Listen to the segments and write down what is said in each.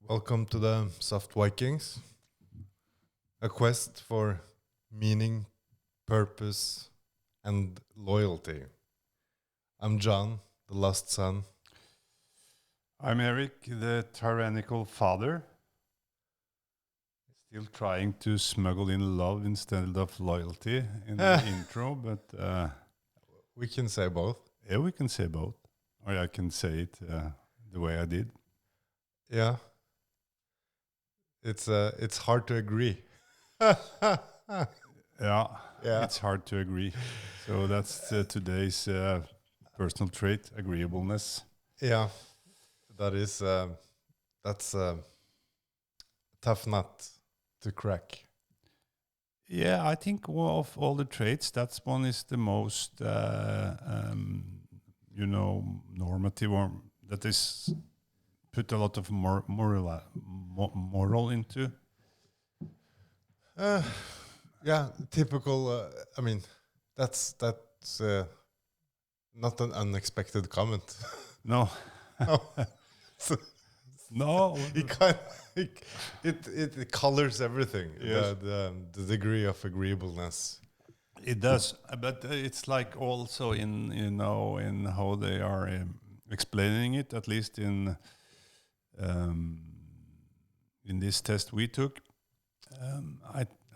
Welcome to the Soft Vikings, a quest for meaning, purpose, and loyalty. I'm John, the lost son. I'm Eric, the tyrannical father. Still trying to smuggle in love instead of loyalty in the intro, but We can say both. yeah, we can say both. Or I can say it the way I did. Yeah. It's hard to agree. Yeah, Yeah. it's hard to agree. So that's today's personal trait, agreeableness. Yeah. That's a tough nut to crack. Yeah, I think of all the traits, that's one is the most, normative, or that is put a lot of moral into. Yeah, typical. I mean, that's not an unexpected comment. No, No. no, It colors everything. Yes. The degree of agreeableness. it does. But it's like also in how they are explaining it. At least um, in this test we took,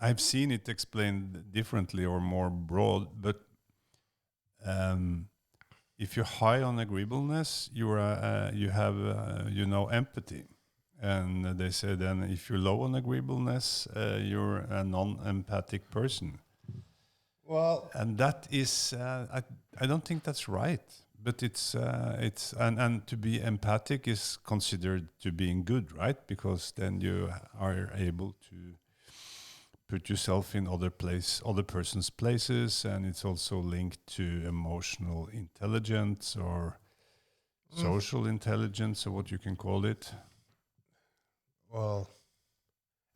I've seen it explained differently or more broad. But if you're high on agreeableness, you have empathy. And they say then if you're low on agreeableness, you're a non-empathic person. Well, And that is, I don't think that's right. But it's and to be empathic is considered to being good, right? Because then you are able to put yourself in other person's places, and it's also linked to emotional intelligence or social intelligence, or what you can call it. well,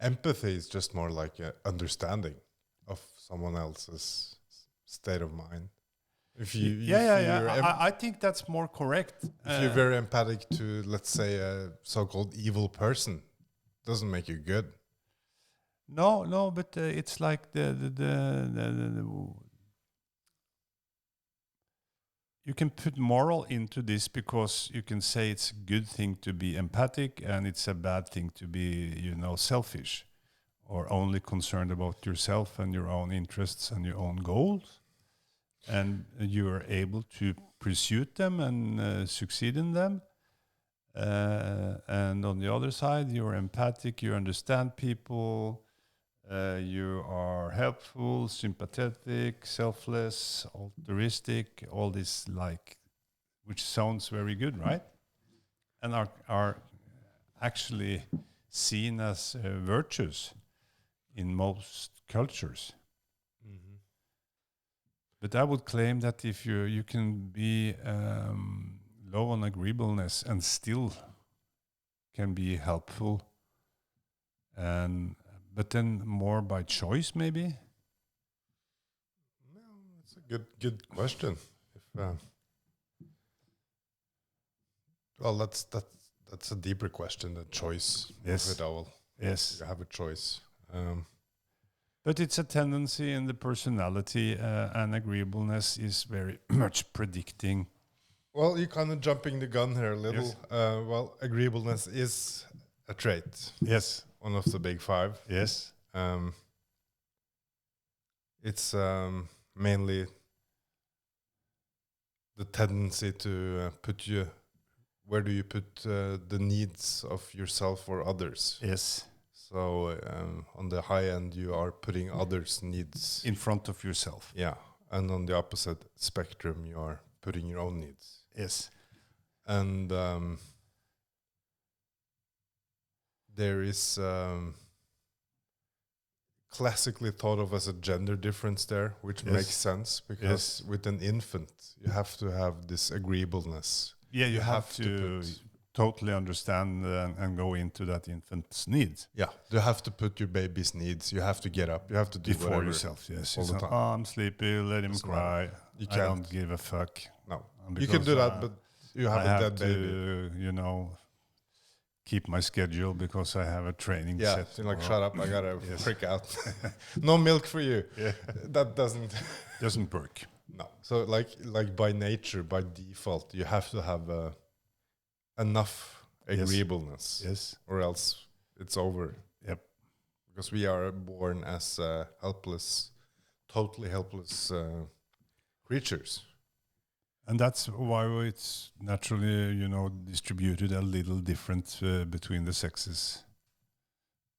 empathy is just more like a understanding of someone else's state of mind. If you, I think that's more correct. if you're very empathic to, let's say, a so-called evil person, doesn't make you good. No, but it's like you can put moral into this because you can say it's a good thing to be empathic and it's a bad thing to be, selfish or only concerned about yourself and your own interests and your own goals. And you are able to pursue them and succeed in them. And on the other side, you're empathic, you understand people, you are helpful, sympathetic, selfless, altruistic, all this, like, which sounds very good, right? And are actually seen as virtues in most cultures. Mm-hmm. But I would claim that if you can be low on agreeableness and still can be helpful, but then more by choice, maybe. No, it's a good question. If well, that's a deeper question than choice. Yes. Of it all. Yes. You have a choice. But it's a tendency in the personality, and agreeableness is very much predicting. Well, you're kind of jumping the gun here a little. Yes. Well, agreeableness is a trait. Yes. One of the big five. Yes. It's mainly the tendency to where do you put the needs of yourself or others? Yes. So on the high end, you are putting others' needs in front of yourself. Yeah, and on the opposite spectrum, you are putting your own needs. Yes. And there is classically thought of as a gender difference there, which Yes. makes sense because with an infant, you have to have this agreeableness. Yeah, you have to totally understand and go into that infant's needs. Yeah, you have to put your baby's needs. You have to get up. You have to do before whatever yourself. Yes, all the time. Oh, I'm sleepy. Let him Doesn't cry. matter. You I can't. don't give a fuck. No, you Because, can do that, but you have I a have dead to, baby. keep my schedule because I have a training Yeah, set. so like, tomorrow. shut up, I gotta Yes. freak out. No milk for you. Yeah. That doesn't. Doesn't work. No. So like by nature, by default, you have to have enough Yes. agreeableness, Yes. or else it's over. Yep. Because we are born as helpless, totally helpless creatures. And that's why it's naturally, distributed a little different between the sexes.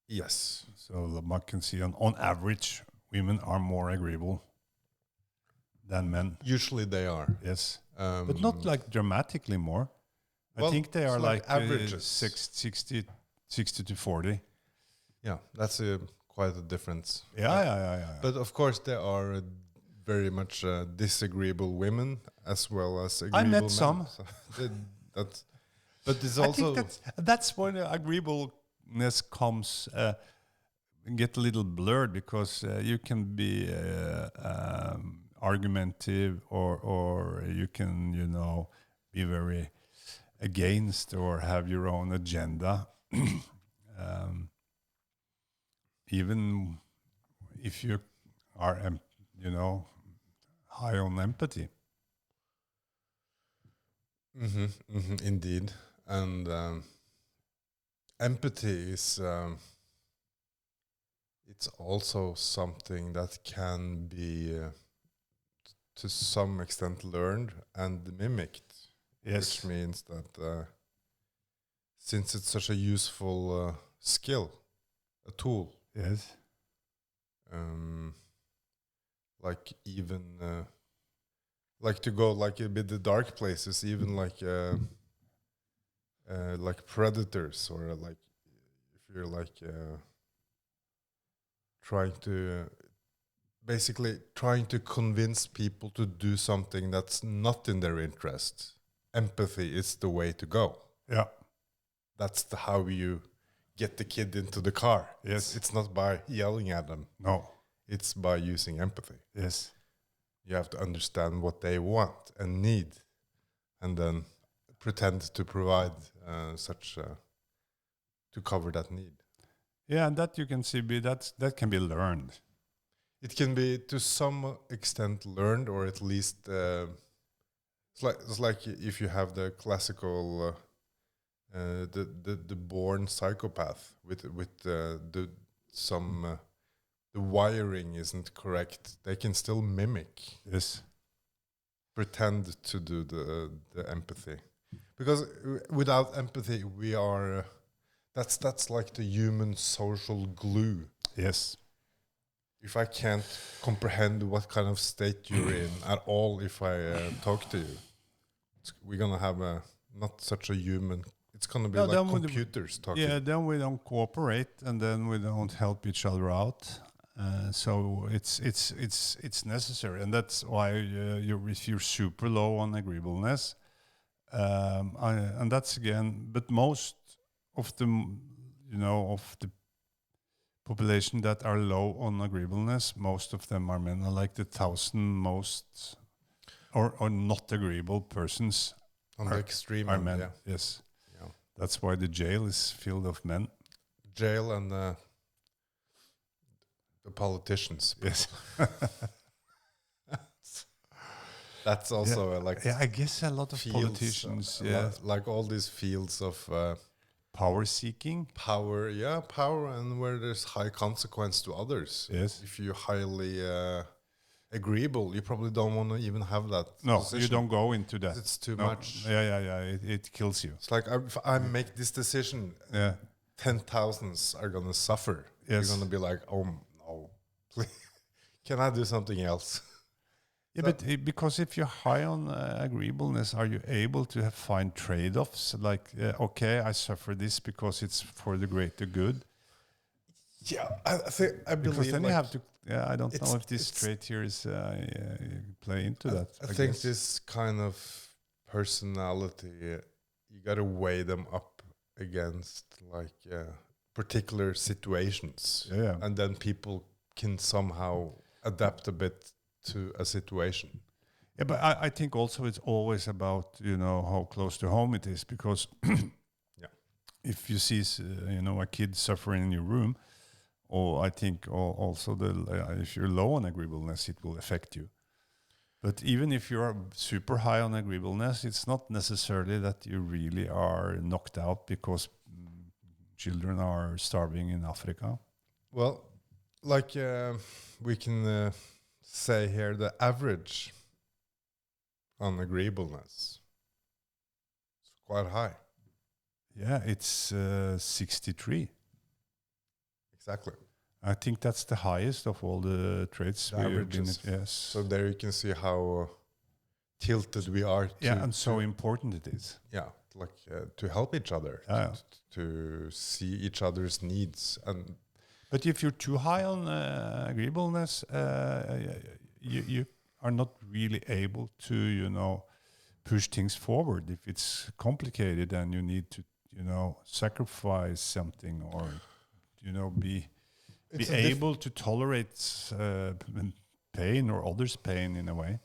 Yes. So one can see on average, women are more agreeable than men. Usually they are. Yes. Um, But not like dramatically more. Well, I think they are it's like like averages. 60 to 40. yeah, that's quite a difference. Yeah. But of course, there are very much disagreeable women as well as agreeable met men. some. So that's, but it's I also think that's when agreeableness comes get a little blurred because you can be argumentative or you can be very against or have your own agenda. Even if you are high on empathy. indeed, and empathy is it's also something that can be to some extent learned and mimicked. Yes. Which means that since it's such a useful skill, a tool, Yes. like even like to go like a bit the dark places, even like predators, or like if you're like basically trying to convince people to do something that's not in their interest. Empathy is the way to go. Yeah. That's how you get the kid into the car. Yes. It's not by yelling at them. No. It's by using empathy. Yes. You have to understand what they want and need, and then pretend to provide to cover that need. Yeah, and that you can see that can be learned. It can be to some extent learned, or at least it's like if you have the classical the born psychopath with the wiring isn't correct. They can still mimic. Yes. Pretend to do the empathy, because without empathy we are that's like the human social glue. Yes. If I can't comprehend what kind of state you're in at all, if I talk to you, we're gonna have not such a human. It's gonna be like computers talking. Yeah, then we don't cooperate, and then we don't help each other out. So it's necessary, and that's why if you're super low on agreeableness, and that's again. But most of the of the population that are low on agreeableness, most of them are men. Like the 1,000 most or not agreeable persons on the extreme are end, men. yeah. Yes, yeah. That's why the jail is filled of men. Jail and the politicians. Yes. That's also I guess a lot of politicians, like all these fields of power seeking, power, and where there's high consequence to others. Yes. If you're highly agreeable, you probably don't want to even have that. No, position. you don't go into that. It's too much. Yeah. It kills you. It's like if I make this decision, 10,000s are gonna suffer. Yes. You're gonna be like, oh no, please, can I do something else? Yeah, but because if you're high on agreeableness, are you able to find trade-offs? Like, okay, I suffer this because it's for the greater good. Yeah, I believe. Because then you have to. Yeah, I don't know if this trait here is play into that. I think this kind of personality, you got to weigh them up against like particular situations, and then people can somehow adapt a bit to a situation. Yeah, but I think also it's always about how close to home it is, because if you see, a kid suffering in your room, or I think also if you're low on agreeableness, it will affect you. But even if you're super high on agreeableness, it's not necessarily that you really are knocked out because children are starving in Africa. Well, like we can say here, the average on agreeableness is quite high. Yeah, it's 63. Exactly. I think that's the highest of all the traits. The averages. Yes. So there you can see how tilted we are. And so important it is. Yeah, like to help each other, to see each other's needs. But if you're too high on agreeableness, you are not really able to, push things forward. If it's complicated and you need to, sacrifice something or, be able to tolerate pain or others' pain in a way.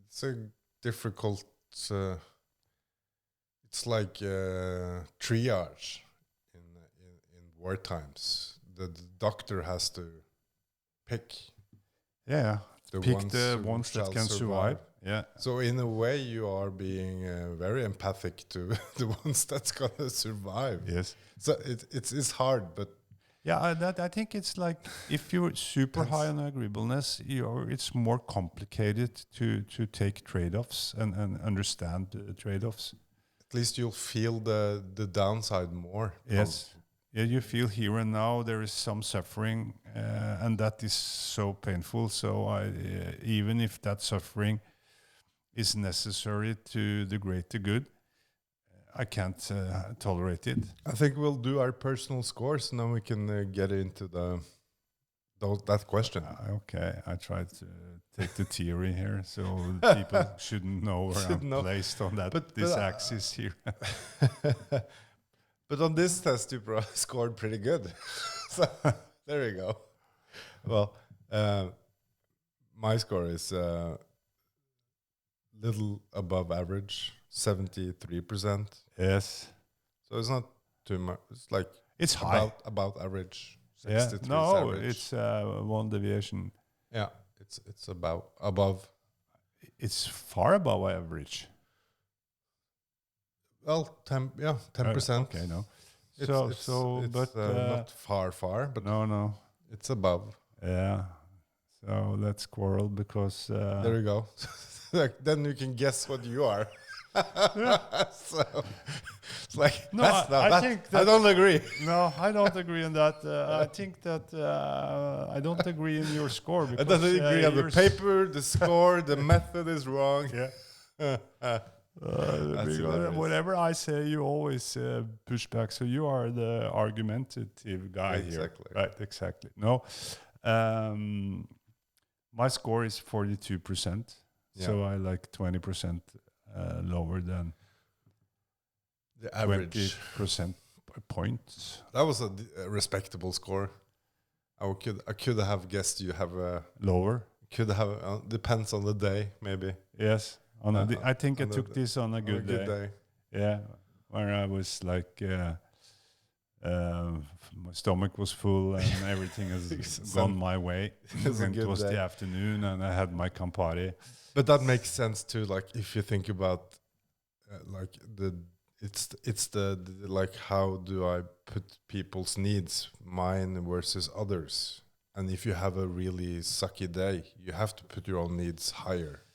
It's a difficult. It's like triage in war times. The doctor has to pick. Yeah, pick the ones that can survive. Yeah. So in a way, you are being very empathic to the ones that's gonna survive. Yes. So it's hard, but yeah, I think it's like if you're super high on agreeableness, it's more complicated to take trade-offs and understand the trade-offs. At least you'll feel the downside more. Yes. Yeah, you feel here and now there is some suffering, and that is so painful. So even if that suffering is necessary to the greater good, I can't tolerate it. I think we'll do our personal scores, and then we can get into that question. Okay, I tried to take the theory here, so people shouldn't know where I'm placed on this axis here. But on this test, you scored pretty good. So there you go. Well, my score is little above average, 73%. Yes. So it's not too much. It's like it's high, about average. 63 no, average. It's one deviation. Yeah, it's about above. It's far above average. Well, 10%. Okay, no. It's not far, but no, it's above. Yeah. So let's quarrel because there you go. Then you can guess what you are. So it's like no, I don't agree. No, I don't agree on that. I think that I don't agree in your score. Because, I don't agree on the paper, the score, the method is wrong. Yeah. Whatever I say, you always push back. So you are the argumentative guy here. Right, exactly. No. My score is 42%. Yeah. So I like 20% lower than the average 20% points. That was a respectable score. I could have guessed you have a lower. Could have depends on the day, maybe. Yes. I think I took this on a good day. Yeah, where I was like, my stomach was full and everything has gone my way. And it was the afternoon and I had my Campari. But that makes sense too. Like if you think about, it's the like how do I put people's needs, mine versus others, and if you have a really sucky day, you have to put your own needs higher.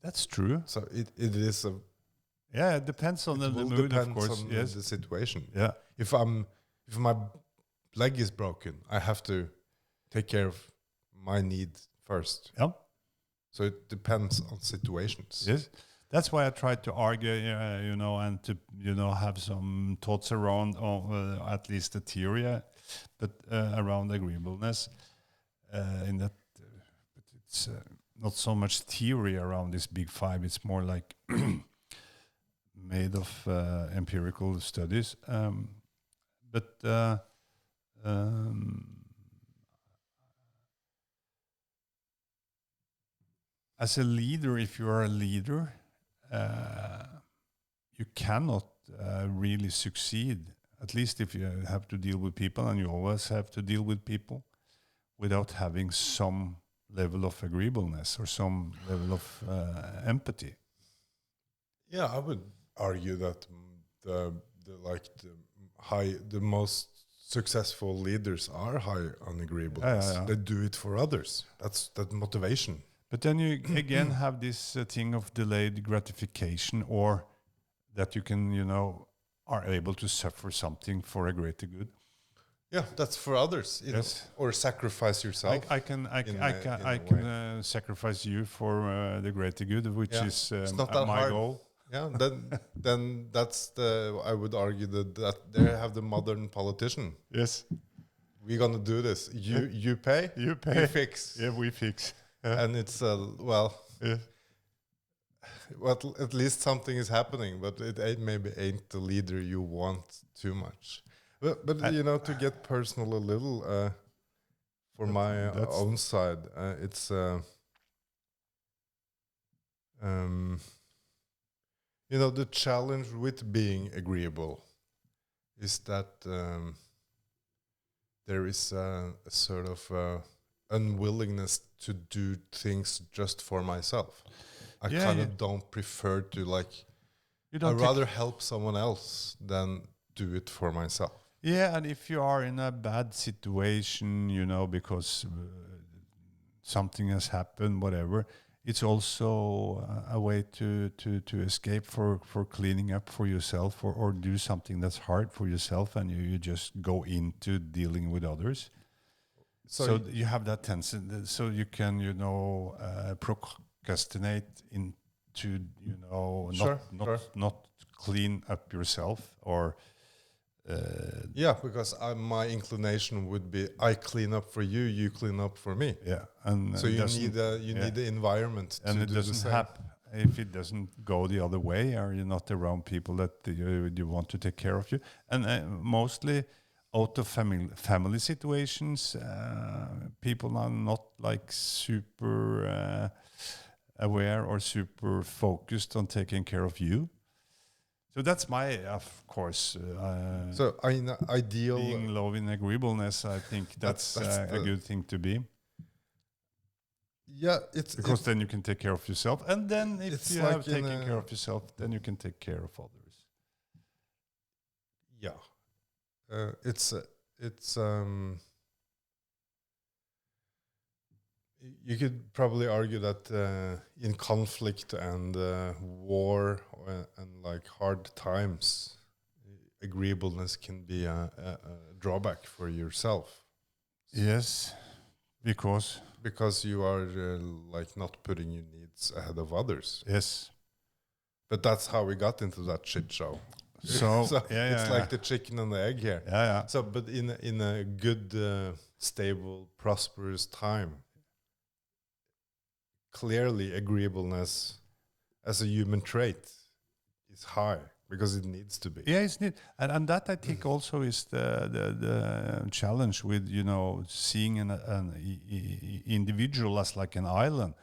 That's true. So it is a. Yeah, it depends on the mood, of course. On yes, the situation. Yeah. If my leg is broken, I have to take care of my needs first. Yeah. So it depends on situations. Yes. That's why I tried to argue, and to, have some thoughts around, at least the theory, but around agreeableness. In that, but it's not so much theory around this big five. It's more like made of empirical studies. As a leader, if you are a leader, you cannot really succeed, at least if you have to deal with people, and you always have to deal with people, without having some level of agreeableness or some level of empathy. Yeah, I would argue that the most successful leaders are high on agreeableness. They do it for others. That's that motivation. But then you again have this thing of delayed gratification, or that you can, are able to suffer something for a greater good. Yeah, that's for others. Yes. Or sacrifice yourself. I can sacrifice you for the greater good, which is it's not that my hard. goal. Yeah, then that's I would argue that they have the modern politician. Yes. We're gonna do this. You pay. You pay. We fix. Yeah, we fix. And it's well, at least something is happening, but it maybe ain't the leader you want too much. But to get personal a little, for my own side, it's the challenge with being agreeable is that there is a sort of unwillingness to do things just for myself. I kind of don't prefer to I'd rather help someone else than do it for myself. Yeah, and if you are in a bad situation, because something has happened, whatever, it's also a way to escape for cleaning up for yourself, or do something that's hard for yourself, and you just go into dealing with others. So you have that tendency, so you can, procrastinate into, not clean up yourself, or because my inclination would be I clean up for you, you clean up for me. Yeah, and so you need the environment, and to it do doesn't the same. happen if it doesn't go the other way, or you're not around people that you want to take care of you, and mostly out of family situations, people are not super aware or super focused on taking care of you. So that's my, of course. So ideal being low in agreeableness, I think that's a good thing to be. Yeah, because then you can take care of yourself, and then if you have taken care of yourself, then you can take care of others. Yeah, it's you could probably argue that in conflict and war and hard times, agreeableness can be a drawback for yourself. Yes, because you are not putting your needs ahead of others. Yes, but that's how we got into that shit show. So, it's like the chicken and the egg here. Yeah. So, but in a good, stable, prosperous time, clearly agreeableness as a human trait is high because it needs to be. Yeah, it's neat, and that I think also is the challenge with seeing an individual as like an island.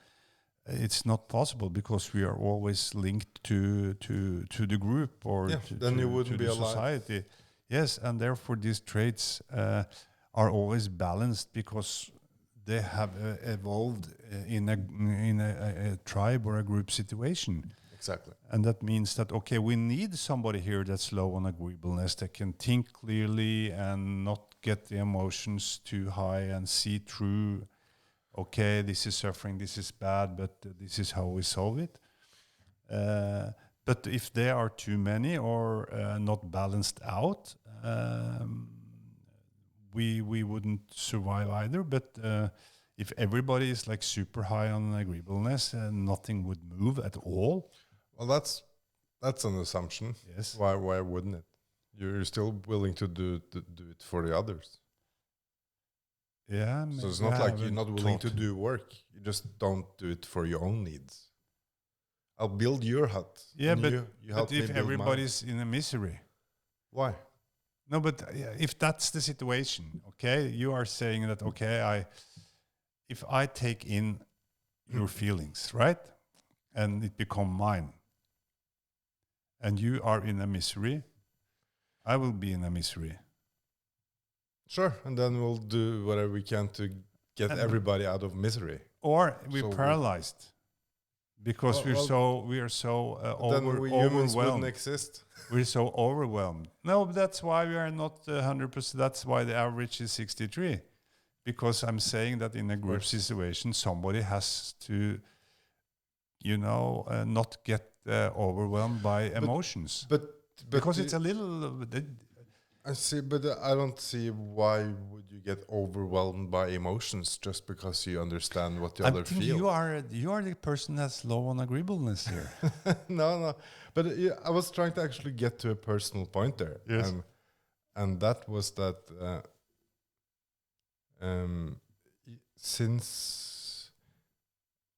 It's not possible because we are always linked to the group or then you wouldn't be the alive. Society. Yes, and therefore these traits are always balanced because they have evolved in a tribe or a group situation. Exactly. And that means that, okay, we need somebody here that's low on agreeableness, that can think clearly and not get the emotions too high and see through, okay, this is suffering, this is bad, but this is how we solve it. But if there are too many or not balanced out, we wouldn't survive either. But if everybody is like super high on agreeableness, nothing would move at all. Well, that's an assumption. Yes. Why wouldn't it? You're still willing to do it for the others. Yeah. So it's not like you're not willing to do work. You just don't do it for your own needs. I'll build your hut. Yeah, but you help if me everybody's in a misery. Why? No, but if that's the situation, okay, you are saying that, okay, if I take in your feelings, right, and it become mine, and you are in a misery, I will be in a misery. Sure, and then we'll do whatever we can to get everybody out of misery. Or we're paralyzed because we are so then we humans wouldn't overwhelmed. exist. We're so overwhelmed. No, that's why we are not 100%. That's why the average is 63. Because I'm saying that in a group situation, somebody has to, not get overwhelmed by emotions. But because it's a little. I see, but I don't see why would you get overwhelmed by emotions just because you understand what the other feels. You are the person that's low on agreeableness here. No, but I was trying to actually get to a personal point there. Yes. And that was that since,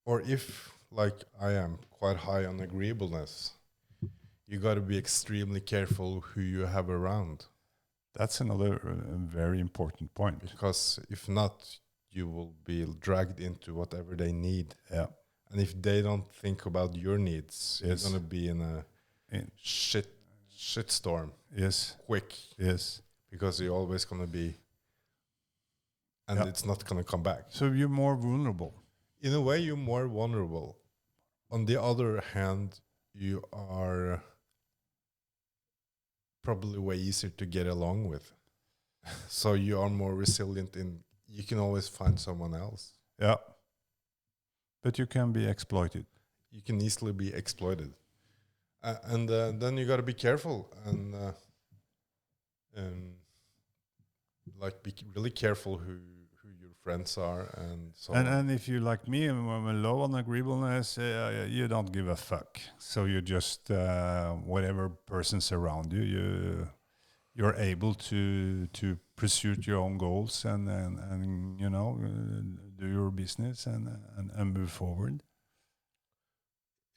or if, like I am quite high on agreeableness, you got to be extremely careful who you have around. That's another very important point. Because if not, you will be dragged into whatever they need. Yeah. And if they don't think about your needs, you're going to be in a shit storm. Yes. Quick. Yes. Because you're always going to be, and it's not going to come back. So you're more vulnerable. In a way, you're more vulnerable. On the other hand, you are probably way easier to get along with. So you are more resilient you can always find someone else. Yeah. But you can be exploited. You can easily be exploited. And then you got to be careful and be really careful who your friends are and so on. And if you like me, when I'm low on agreeableness, you don't give a fuck. So you just whatever person's around you, you're able to pursue your own goals and do your business and move forward.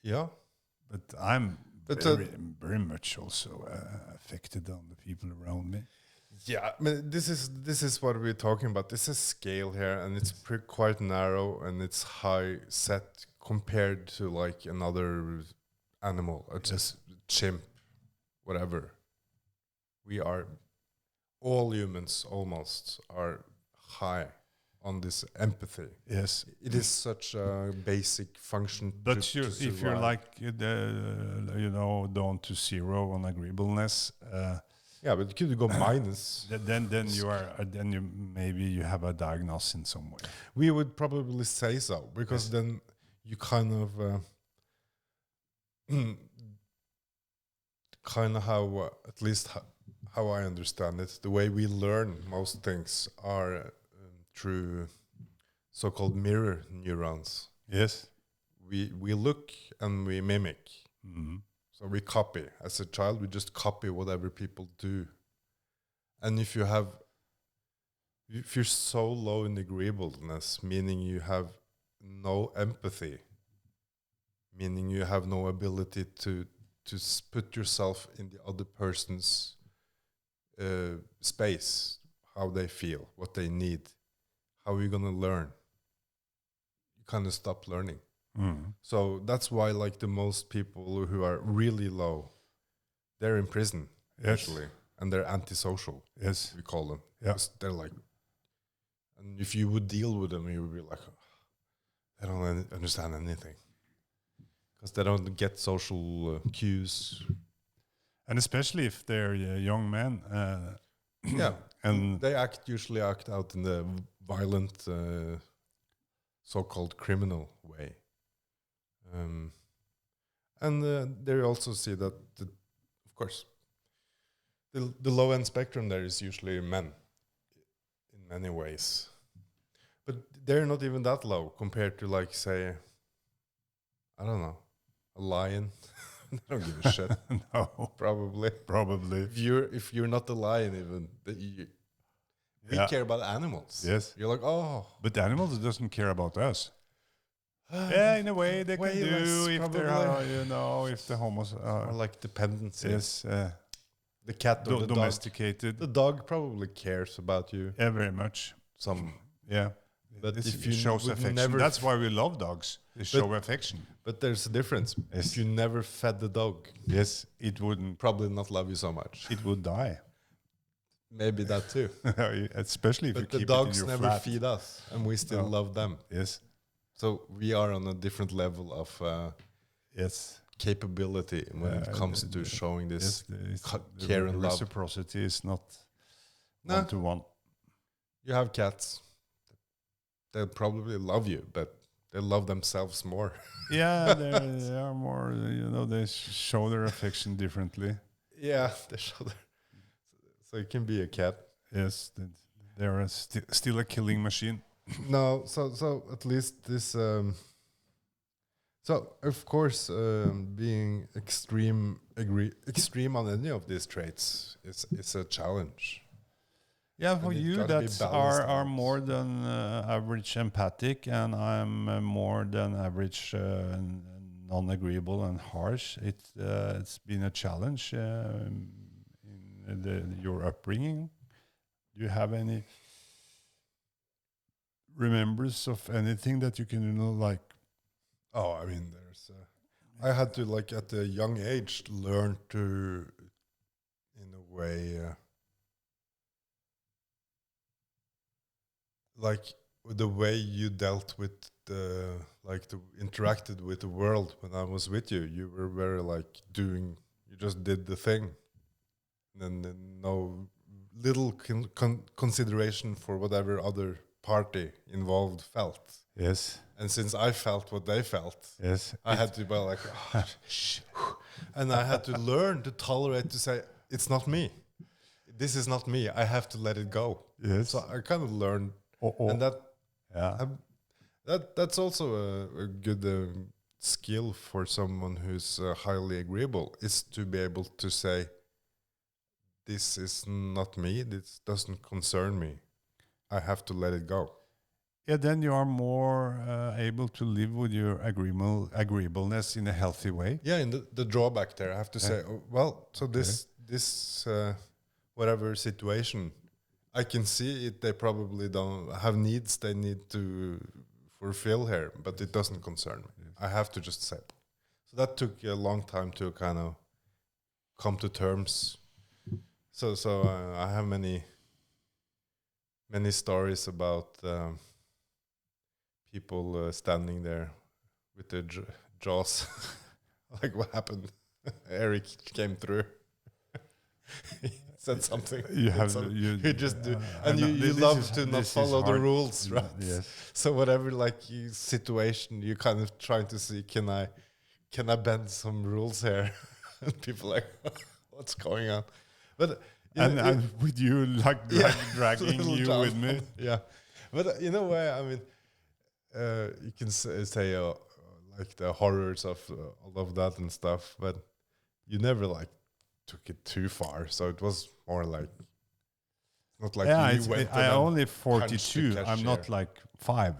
Yeah, but I'm very much also affected on the people around me. Yeah, I mean, this is what we're talking about. This is scale here, and it's quite narrow, and it's high set compared to like another animal, or just chimp, whatever. We are all humans almost are high on this empathy. Yes, it is such a basic function. But if you're like down to zero on agreeableness. Yeah, but you could go minus. Then you maybe you have a diagnosis in some way. We would probably say so because then you kind of how at least how I understand it, the way we learn most things are through so-called mirror neurons. Yes, we look and we mimic. Mm-hmm. So we copy. As a child, we just copy whatever people do. And if you're so low in agreeableness, meaning you have no empathy, meaning you have no ability to put yourself in the other person's space, how they feel, what they need, how are you going to learn? You kind of stop learning. Mm. So that's why, like, the most people who are really low, they're in prison, actually, and they're antisocial. Yes, we call them. Yeah, they're like, and if you would deal with them, you would be like, they don't understand anything because they don't get social cues. And especially if they're young men. Yeah, and they usually act out in the violent, so-called criminal way. And they also see that, of course, the low-end spectrum there is usually men in many ways. But they're not even that low compared to, like, say, I don't know, a lion. I don't give a shit. No, probably. If you're not a lion, even we care about animals. Yes, you're like, oh, but animals doesn't care about us. Yeah, in a way they can do if they're, if the homos are like dependency. Yes, the cat or the domesticated. Dog. The dog probably cares about you. Yeah, very much. Some. Yeah. But This if you shows would affection. never That's why we love dogs. They show affection. But there's a difference. Yes. If you never fed the dog, Yes, it wouldn't. probably not love you so much. It would die. Maybe that too. Especially if you But the keep it in dogs your never flat. feed us, and we still love them. Yes. So we are on a different level of Yes. capability when it comes to showing this care and love. Reciprocity is not No. one-to-one. You have cats. They'll probably love you, but they love themselves more. Yeah, they are more, they show their affection differently. Yeah, they show their. So it can be a cat. Yes, they're still a killing machine. No, so at least this. So of course, being extreme on any of these traits is a challenge. Yeah, for And it you gotta be that balanced are out. more than average empathic, and I'm more than average non-agreeable and harsh. It's been a challenge in your upbringing. Do you have any remembrance of anything that you can like? Oh, I mean, there's. I had to at a young age learn to, in a way, the way you dealt with interacted with the world when I was with you. You were very you just did the thing, and then no little consideration for whatever other party involved felt. Yes. And since I felt what they felt, Yes, I had to be and I had to learn to tolerate, to say, it's not me. This is not me. I have to let it go. Yes. So I kind of learned, and that's also a good skill for someone who's highly agreeable, is to be able to say, this is not me. This doesn't concern me. I have to let it go. Yeah, then you are more able to live with your agreeableness in a healthy way. Yeah, and the drawback there, I have to say, this whatever situation, I can see it. They probably don't have needs they need to fulfill here, but it doesn't concern me. Yes. I have to just say. So that took a long time to kind of come to terms. So I have many stories about. People standing there with their jaws, like what happened? Eric came through. He said something. You just do, and you love to not follow the rules, right? Yes. So whatever situation, you kind of trying to see, can I bend some rules here? And people what's going on? But and with you dragging you with me, yeah. But in a way, I mean. You can say the horrors of all of that and stuff, but you never took it too far. So it was more not like you went. I'm only 42. I'm not 5.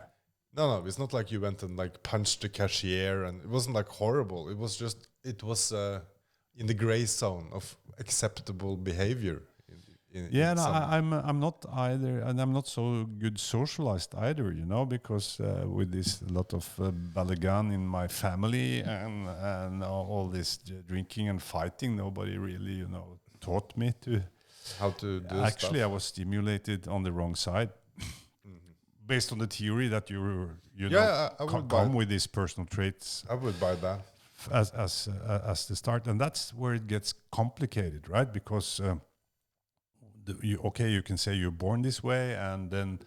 No, it's not like you went and punched the cashier, and it wasn't horrible. It was just in the gray zone of acceptable behavior. I'm not either, and I'm not so good socialized either, because with this lot of balagan in my family and all this drinking and fighting, nobody really, taught me to how to do actually stuff. I was stimulated on the wrong side. Based on the theory that you come with these personal traits. I would buy that as the start, and that's where it gets complicated, right? Because you can say you're born this way, and then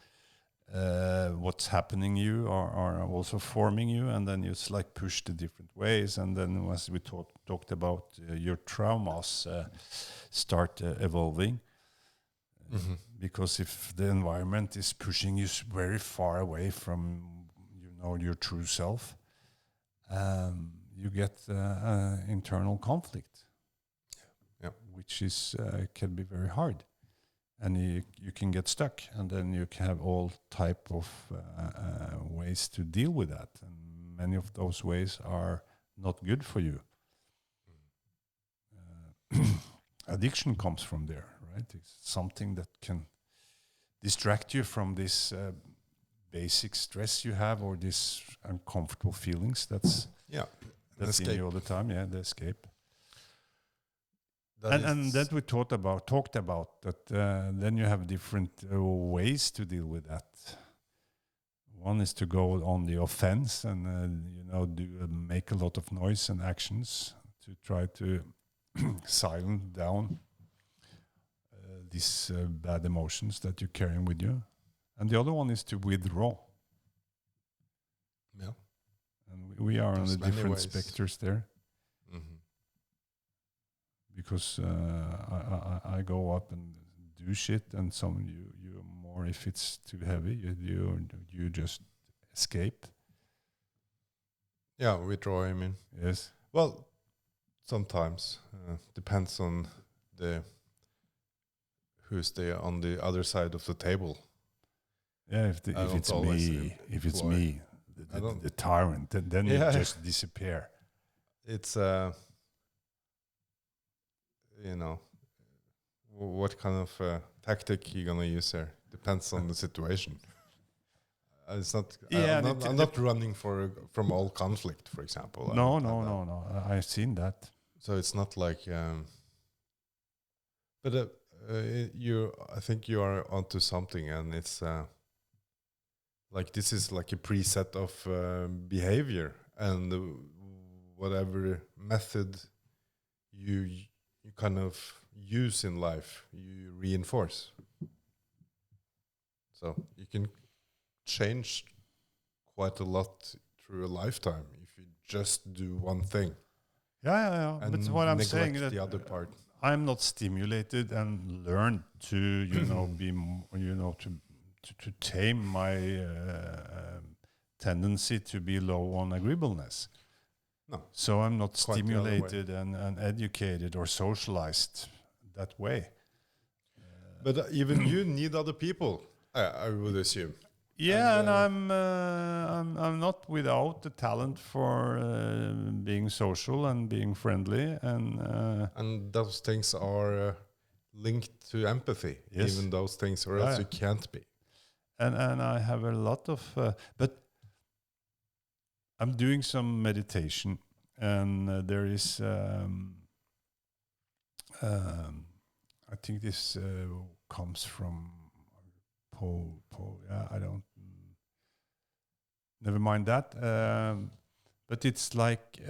what's happening you are also forming you, and then it's pushed the different ways, and then as we talked about, your traumas start evolving. Mm-hmm. Because if the environment is pushing you very far away from your true self, you get internal conflict, which is can be very hard. And you can get stuck, and then you can have all type of ways to deal with that. And many of those ways are not good for you. Addiction comes from there, right? It's something that can distract you from this basic stress you have or these uncomfortable feelings. That's in you all the time. Yeah, the escape. And that we talked about that. Then you have different ways to deal with that. One is to go on the offense and make a lot of noise and actions to try to silence down these bad emotions that you're carrying with you. And the other one is to withdraw. Yeah. And we are on the different specters there. Mm-hmm. Because I go up and do shit, and some you more if it's too heavy, you just escape. Yeah, withdraw. I mean, yes. Well, sometimes depends on who's there on the other side of the table. Yeah, if it's me, the tyrant, then you just disappear. It's what kind of tactic you're gonna use there depends on the situation. It's not. Yeah, I'm not running from all conflict, for example. No. I've seen that. So it's not like. But I think you are onto something, and it's like this is like a preset of behavior, and whatever method you kind of use in life, you reinforce. So you can change quite a lot through a lifetime if you just do one thing. Yeah. And but what I'm saying is the that other part. I'm not stimulated and learn to to tame my tendency to be low on agreeableness. No. So I'm not stimulated and educated or socialized that way. But even you need other people, I would assume. Yeah, and I'm not without the talent for being social and being friendly, and those things are linked to empathy. Yes. Even those things, or else you can't be. And I have a lot of, but I'm doing some meditation, and there is, I think this comes from Poe. Yeah, I don't. Never mind that. But it's like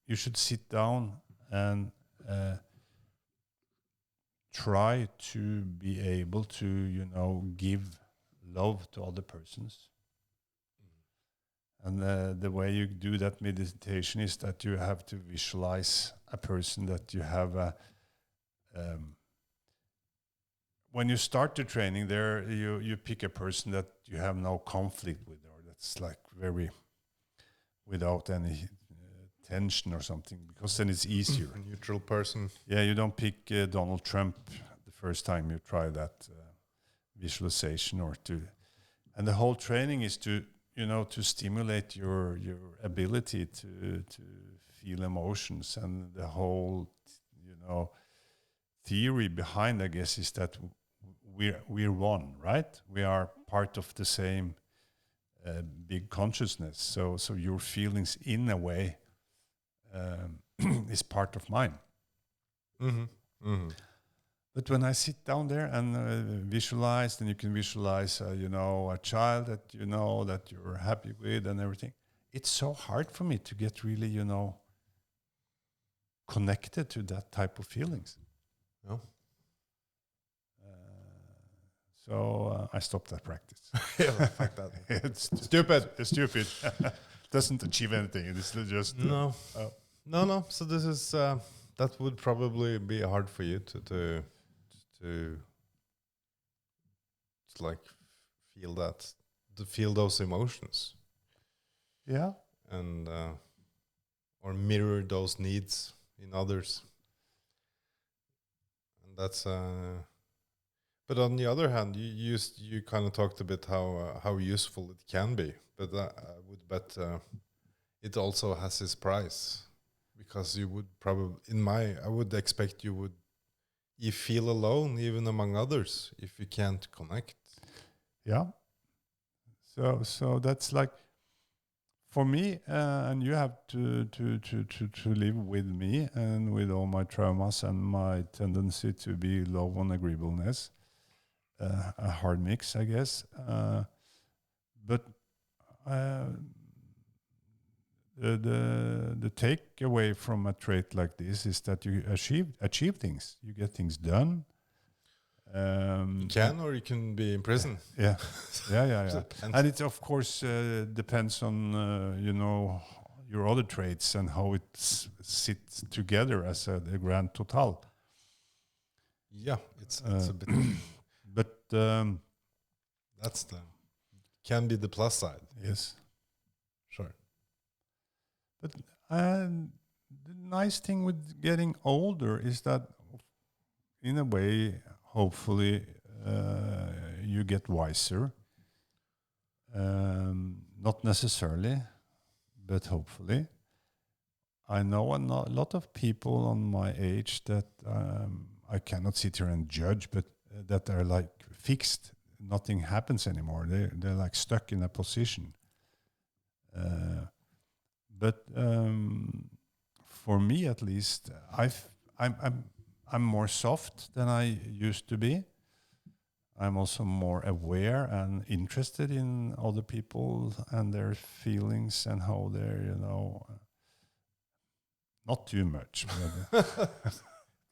you should sit down and try to be able to, give love to other persons. And the way you do that meditation is that you have to visualize a person that you have when you start the training there, you pick a person that you have no conflict with, or that's like very without any tension or something, because then it's easier. A neutral person. Yeah, you don't pick Donald Trump the first time you try that visualization and the whole training is to stimulate your ability to feel emotions, and the whole theory behind, I guess, is that we're one, right? We are part of the same big consciousness. So your feelings, in a way, is part of mine. Mm-hmm. Mm-hmm. But when I sit down there and visualize, then you can visualize, a child that that you're happy with and everything. It's so hard for me to get really, connected to that type of feelings. Yeah. So I stopped that practice. Yeah, fuck that. It's stupid. It's stupid. Doesn't achieve anything. It's just no. No. So this is that would probably be hard for you to like feel those emotions. Yeah. And or mirror those needs in others. And that's but on the other hand, you kind of talked a bit how useful it can be, but I would bet it also has its price, because you would probably I would expect you feel alone even among others if you can't connect. Yeah. So that's like for me, and you have to live with me and with all my traumas and my tendency to be low on agreeableness. A hard mix, I guess. But the takeaway from a trait like this is that you achieve things. You get things done. You can, or you can be in prison. Yeah. And it of course depends on your other traits and how it sits together as the grand total. Yeah, it's a bit. But that's can be the plus side. Yes, sure. But the nice thing with getting older is that, in a way, hopefully, you get wiser. Not necessarily, but hopefully. I know a lot of people on my age that I cannot sit here and judge, but that are like fixed. Nothing happens anymore. They're like stuck in a position. But for me, at least, I'm more soft than I used to be. I'm also more aware and interested in other people and their feelings and how they're, not too much.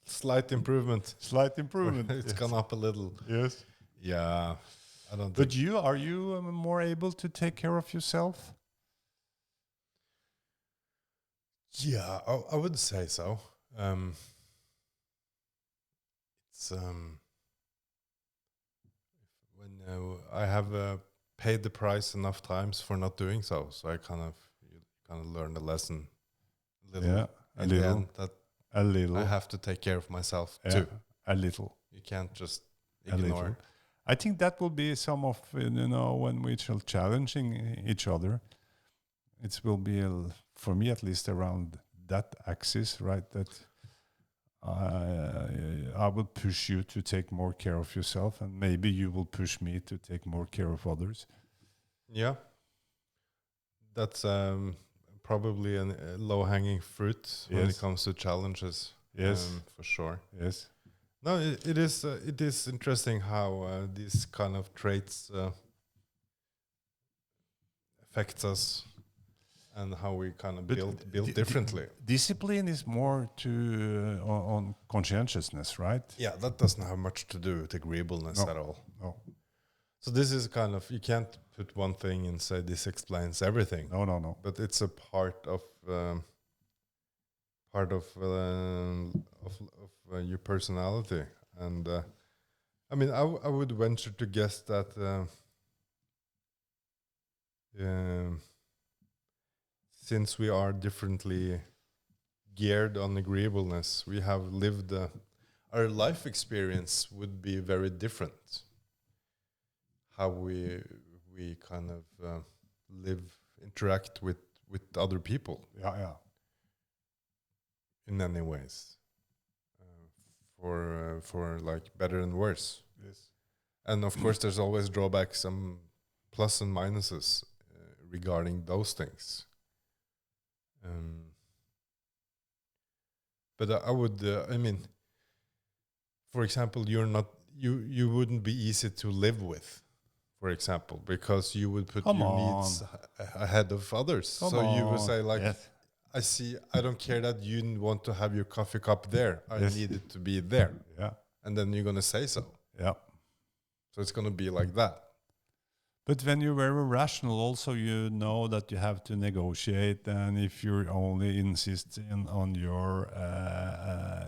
Slight improvement. Slight improvement. It's gone up a little. Yes. Yeah. I don't. But are you more able to take care of yourself? Yeah, I would say so. It's when I have paid the price enough times for not doing so I kind of learned a lesson. A little. A little. I have to take care of myself too. A little. You can't just ignore. I think that will be some of when we shall challenging each other. It will be for me at least around that axis, right? That I will push you to take more care of yourself, and maybe you will push me to take more care of others. Yeah, that's probably a low-hanging fruit when it comes to challenges. Yes, for sure. Yes. No, it is interesting how these kind of traits affect us. And how we kind of build differently. Discipline is more on conscientiousness, right? Yeah, that doesn't have much to do with agreeableness at all. No. So this is kind of, you can't put one thing and say this explains everything. No. But it's a part of your personality. And I mean, I would venture to guess that. Since we are differently geared on agreeableness, we have lived our life experience would be very different. How we kind of interact with other people. Yeah. In many ways, for like better and worse. Yes. And of course, there's always drawbacks, some plus and minuses regarding those things. But I would, I mean, for example, you wouldn't be easy to live with, for example, because you would put your needs ahead of others. You would say like, yes. I don't care that you want to have your coffee cup there. I need it to be there. Yeah. And then you're going to say so. Yeah. So it's going to be like that. But when you're very rational, also you know that you have to negotiate, and if you only insist on your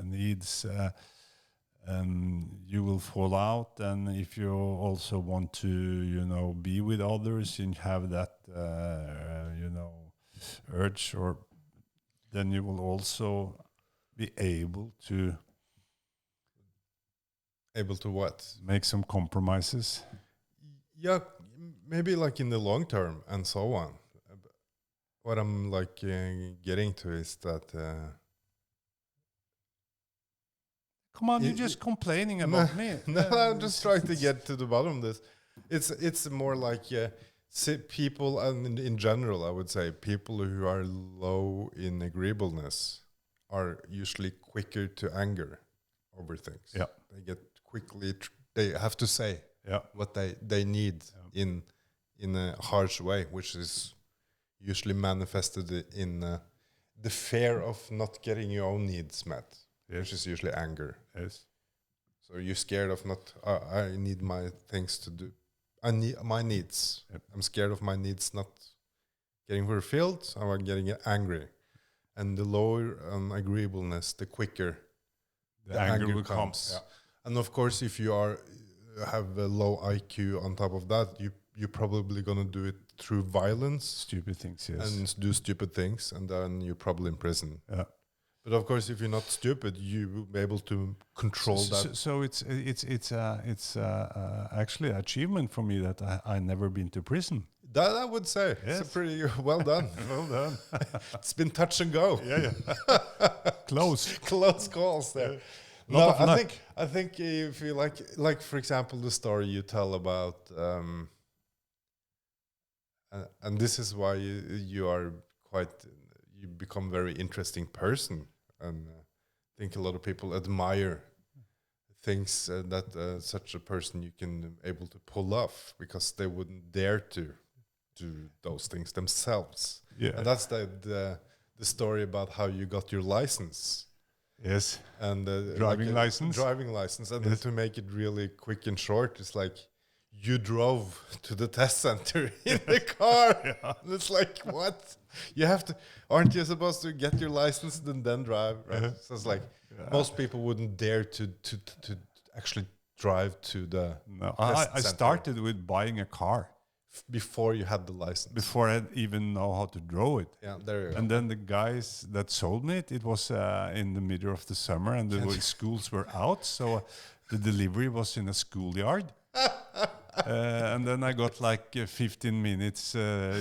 needs, you will fall out. And if you also want to, be with others and have that, urge, or then you will also be able to what? Make some compromises. Yeah. Maybe like in the long term and so on. What I'm like getting to is that. Come on, you're just complaining about me. No, I'm just trying to get to the bottom of this. It's more like people, and in general, I would say people who are low in agreeableness are usually quicker to anger over things. Yeah. They get quickly, they have to say what they need in a harsh way, which is usually manifested in the fear of not getting your own needs met, which is usually anger. Yes. So you're scared of not, I need my things to do. I need my needs. Yep. I'm scared of my needs not getting fulfilled, so I'm getting angry. And the lower agreeableness, the quicker the anger comes. Yeah. And of course, if you have a low IQ on top of that, you're probably going to do it through violence. Stupid things, yes. And do stupid things, and then you're probably in prison. Yeah. But of course, if you're not stupid, you will be able to control that. So it's actually an achievement for me that I never been to prison. That I would say. Yes. It's a pretty well done. Well done. It's been touch and go. Yeah. Close calls there. Yeah. No, I think if you like for example, the story you tell about, and this is why you become very interesting person, and I think a lot of people admire things that such a person you can able to pull off, because they wouldn't dare to do those things themselves. Yeah. And that's the story about how you got your license. Yes. And driving license. Driving license. And Yes. to make it really quick and short, it's like you drove to the test center in the car. Yeah. And it's like, what? You have to, aren't you supposed to get your license and then drive? Right? So it's like most people wouldn't dare to actually drive to the No, test I center started with buying a car before you had the license. before I even know how to draw it. Yeah, there you go. And then the guys that sold me it was in the middle of the summer, and the schools were out, so the delivery was in a schoolyard. And then I got like 15 minutes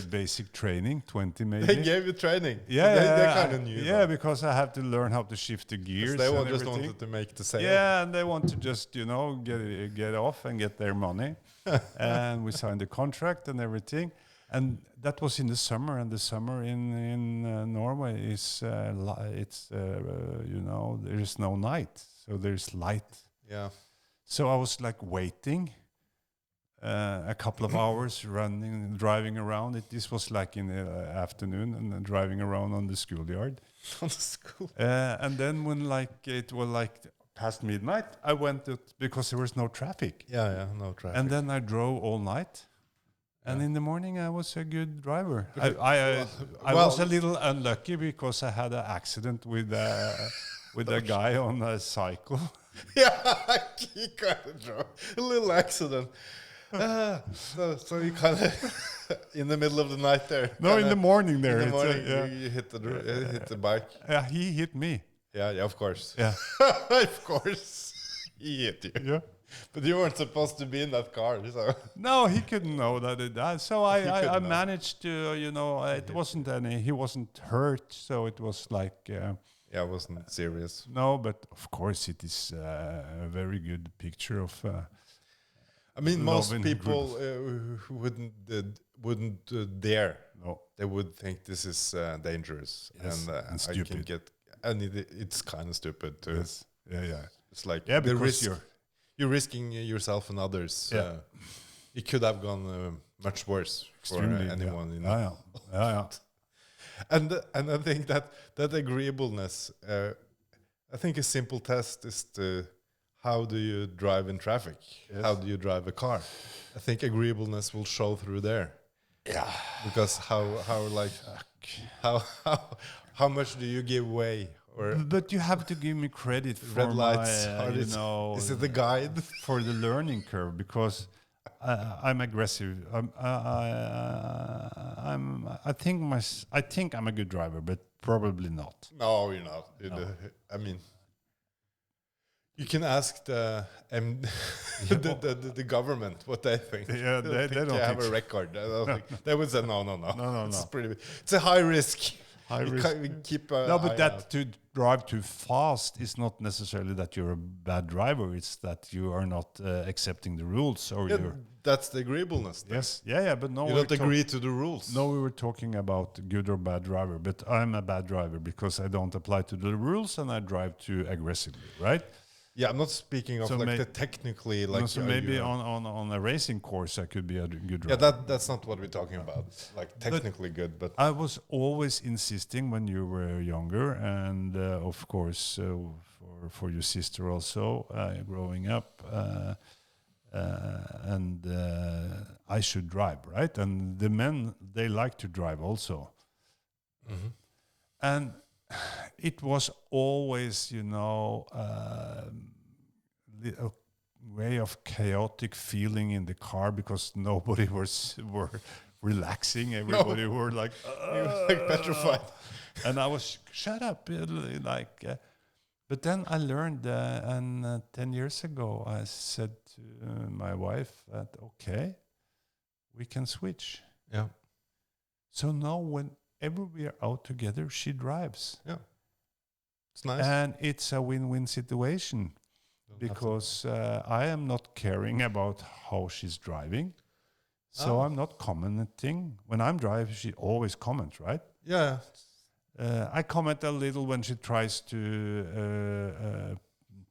basic training, 20 maybe. They gave you training. Yeah, So they kind of knew. Yeah, that. because I have to learn how to shift the gears. They and just everything. wanted to make the sale. Yeah, and they want to just get off and get their money. And we signed the contract and everything. And that was in the summer, and the summer in Norway is there is no night, so there's light. Yeah. So I was like waiting a couple of hours, driving around. This was like in the afternoon, and then driving around on the schoolyard. On the school. And then when it was past midnight, I went because there was no traffic. Yeah, no traffic. And then I drove all night. And in the morning, I was a good driver. I was a little unlucky because I had an accident with a guy on a cycle. Yeah, he kind of drove a little accident. So you kind of in the middle of the night there. No, in the morning there. In the morning, you hit the bike. Yeah, he hit me. Yeah, of course. Yeah, of course, he hit you. yeah. But you weren't supposed to be in that car, so. No, he couldn't know that it died. So I know. managed to, it wasn't he wasn't hurt. So it was like. Yeah, it wasn't serious. No, but of course it is a very good picture of. I mean, most people who wouldn't dare. No, they would think this is dangerous, yes, and stupid. It's kind of stupid too. Yes. Yeah. It's like because you're risking yourself and others. Yeah. It could have gone much worse Extremely, for anyone. Yeah. And I think that agreeableness. I think a simple test is how do you drive in traffic? Yes. How do you drive a car? I think agreeableness will show through there. Yeah. Because how much do you give way? But you have to give me credit for red lights. Is it the guide for the learning curve? Because I'm aggressive. I think I'm a good driver, but probably not. No, you're not. I mean, you can ask the government what they think. Yeah, they don't have a record. They would say no. It's pretty. It's a high risk. We keep no, but that out. to drive too fast is not necessarily that you're a bad driver. It's that you are not accepting the rules, or Yeah, you're. that's the agreeableness thing. Yes, yeah. But no, You don't agree to the rules. No, we were talking about good or bad driver. But I'm a bad driver because I don't apply to the rules and I drive too aggressively, right? Yeah, I'm not speaking of So like the technically like. No, so maybe on a racing course I could be a good driver. Yeah, that's not what we're talking about. Like technically good, but I was always insisting when you were younger, and of course for your sister also growing up, and I should drive, right? And the men, they like to drive also, and it was always, a way of chaotic feeling in the car because nobody were relaxing. Everybody were like, like petrified. And I was shut up, like. But then I learned, and 10 years ago, I said to my wife that okay, we can switch. Yeah. So now whenever we are out together, she drives. Yeah. It's nice. And it's a win-win situation because I am not caring about how she's driving. So I'm not commenting. When I'm driving, she always comments, right? Yeah. I comment a little when she tries to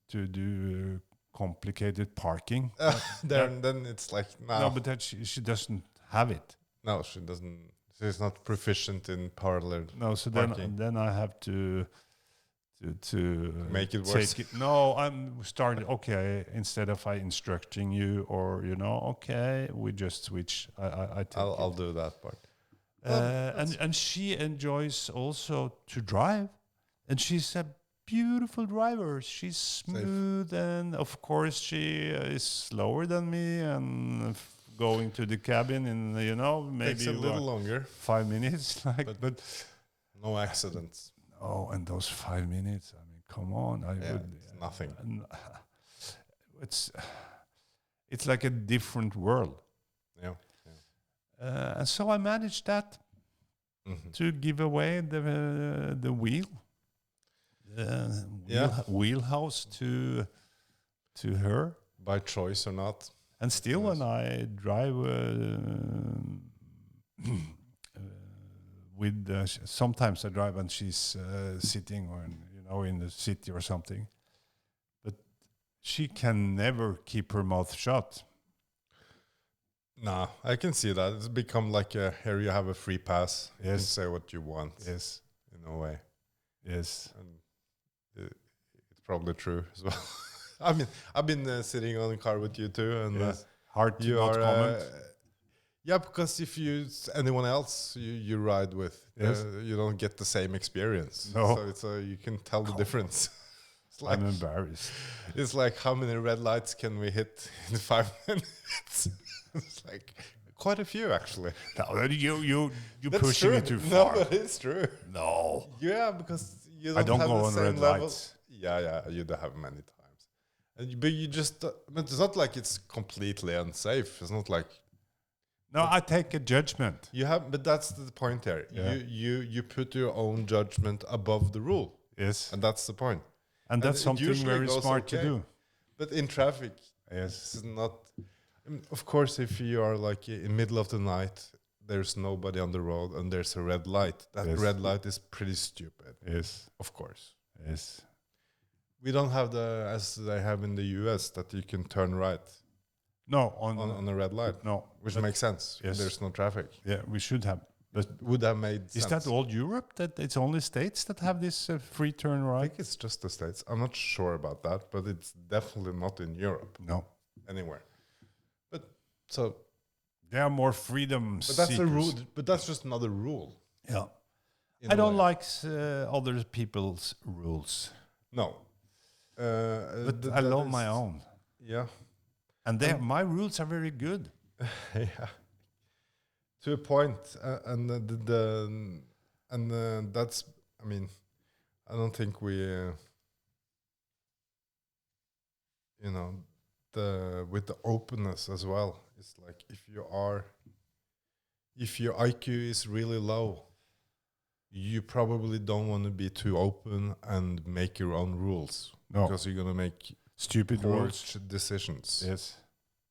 do complicated parking. Then it's like, no, but that she doesn't have it. No, she doesn't. She's not proficient in parallel. No, so parking. then I have to make it worse. No, I'm starting. Okay, instead of I instructing you, or okay, we just switch. I'll do that part. And she enjoys also to drive, and she's a beautiful driver. She's smooth, and of course she is slower than me. And going to the cabin in maybe takes a little longer, 5 minutes, but no accidents. Oh, and those 5 minutes. I mean, come on! It's nothing. It's like a different world. Yeah. And so I managed that to give away the wheelhouse to her by choice or not. And still, when I drive with sometimes I drive and she's sitting or in the city or something, but she can never keep her mouth shut. Nah, I can see that. It's become like here you have a free pass. Yes. You can say what you want. Yes. In a way. Yes. And it's probably true as well. I mean, I've been sitting on a car with you too, and hard to not comment. Yeah, because if anyone else you ride with, you don't get the same experience. No. So you can tell the difference. Like, I'm embarrassed. It's like, how many red lights can we hit in 5 minutes? It's like quite a few, actually. No, you're pushing it too far. No, but it's true. No. Yeah, because you don't have go the on same red level. lights. Yeah, you do have many times. But you just, but it's not like it's completely unsafe. It's not like. No, I take a judgment. You have, but that's the point here. Yeah. You put your own judgment above the rule. Yes. And that's the point. And that's something very smart to do. But in traffic, yes, it's not. Of course, if you are like in middle of the night, there's nobody on the road and there's a red light. That red light is pretty stupid. Yes. Of course. Yes. We don't have as they have in the US, that you can turn right. No, on a red light. No. Which makes sense. Yes. There's no traffic. Yeah, we should have. But would have made sense. Is that all Europe? That it's only states that have this free turn right? I think it's just the states. I'm not sure about that, but it's definitely not in Europe. No. Anywhere. But so there are more freedom. But that's a rule. But that's just another rule. Yeah. I don't like other people's rules. No. But I love my own. Yeah. And my rules are very good. Yeah. To a point, and that's. I mean, I don't think we. With the openness as well. It's like if your IQ is really low, you probably don't want to be too open and make your own rules because you're gonna make stupid rules decisions. Yes.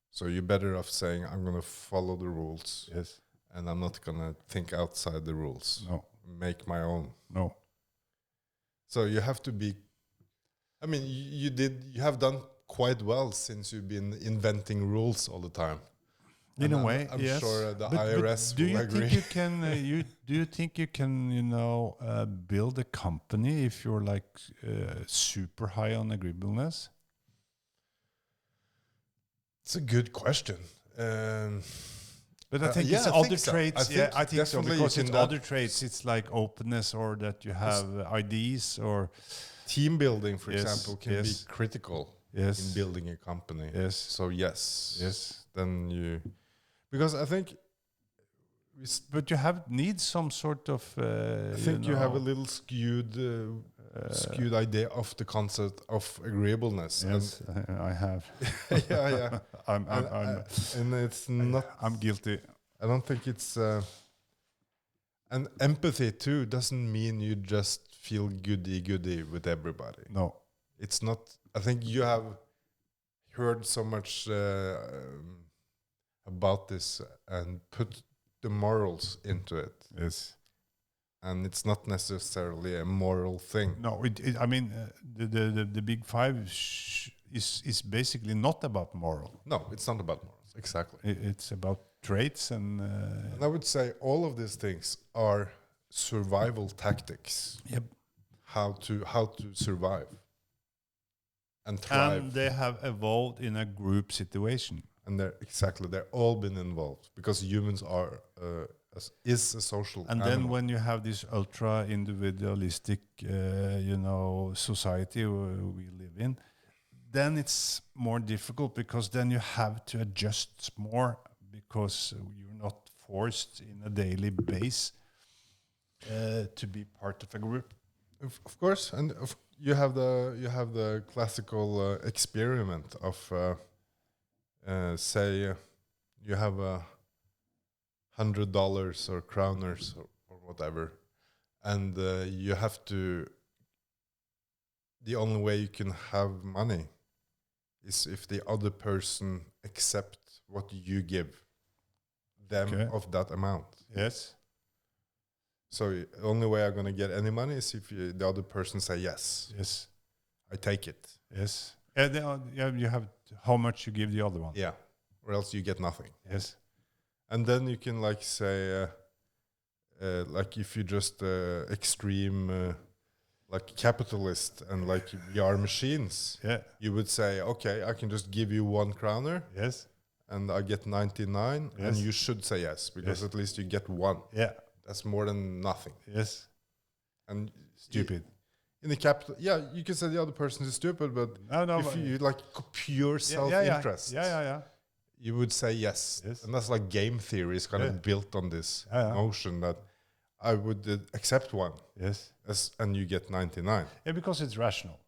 So you're better off saying, I'm gonna follow the rules. Yes. And I'm not gonna think outside the rules. No. Make my own. No. So you have to be. I mean, you have done quite well since you've been inventing rules all the time. In a way, I'm yes. sure the but IRS do will you agree. Think you can? Do you think you can? Build a company if you're like super high on agreeableness? It's a good question. But I think it's other traits. I think so because it's other traits. It's like openness, or that you have ideas, or team building, for example, can be critical in building a company. Yes. So yes. Then you, because I think, but you need some sort of. I think you have a little skewed idea of the concept of agreeableness. Yes, I have. yeah. And it's not. I'm guilty. I don't think it's. And empathy too doesn't mean you just feel goody with everybody. No, it's not. I think you have heard so much about this and put the morals into it. Yes. And it's not necessarily a moral thing. No, I mean, the big five is basically not about moral. No, it's not about morals. Exactly. It's about traits and I would say all of these things are survival tactics. Yep. How to survive and thrive. And they have evolved in a group situation. And they're all been involved because humans is a social and animal. Then when you have this ultra individualistic society we live in, then it's more difficult because then you have to adjust more because you're not forced in a daily base to be part of a group. Of course, and you have the classical experiment of say you have $100 or kroners or whatever, and you have to. The only way you can have money is if the other person accept what you give them of that amount. Yes. So the only way I'm gonna get any money is if the other person say yes. Yes. I take it. Yes. And you have how much you give the other one. Yeah. Or else you get nothing. Yes. And then you can like say, like if you just extreme, like capitalist and like you are machines. Yeah. You would say, okay, I can just give you 1 kroner. Yes. And I get 99. Yes. And you should say yes because at least you get 1. Yeah. That's more than nothing. Yes. And stupid. In the capital, you can say the other person is stupid, but if you like pure self-interest, you would say yes. And that's like game theory is kind of built on this notion that I would accept 1, and you get 99. Yeah, because it's rational.